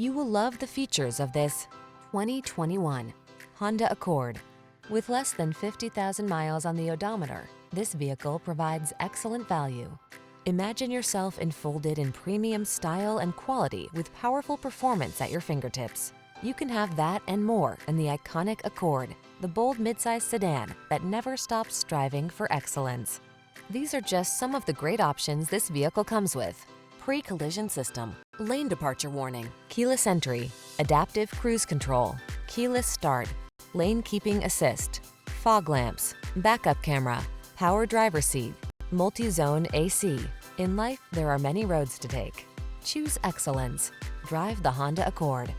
You will love the features of this 2021 Honda Accord. With less than 50,000 miles on the odometer, this vehicle provides excellent value. Imagine yourself enfolded in premium style and quality with powerful performance at your fingertips. You can have that and more in the iconic Accord, the bold midsize sedan that never stops striving for excellence. These are just some of the great options this vehicle comes with: pre-collision system, lane departure warning, keyless entry, adaptive cruise control, keyless start, lane keeping assist, fog lamps, backup camera, power driver seat, multi-zone AC. In life, there are many roads to take. Choose excellence. Drive the Honda Accord.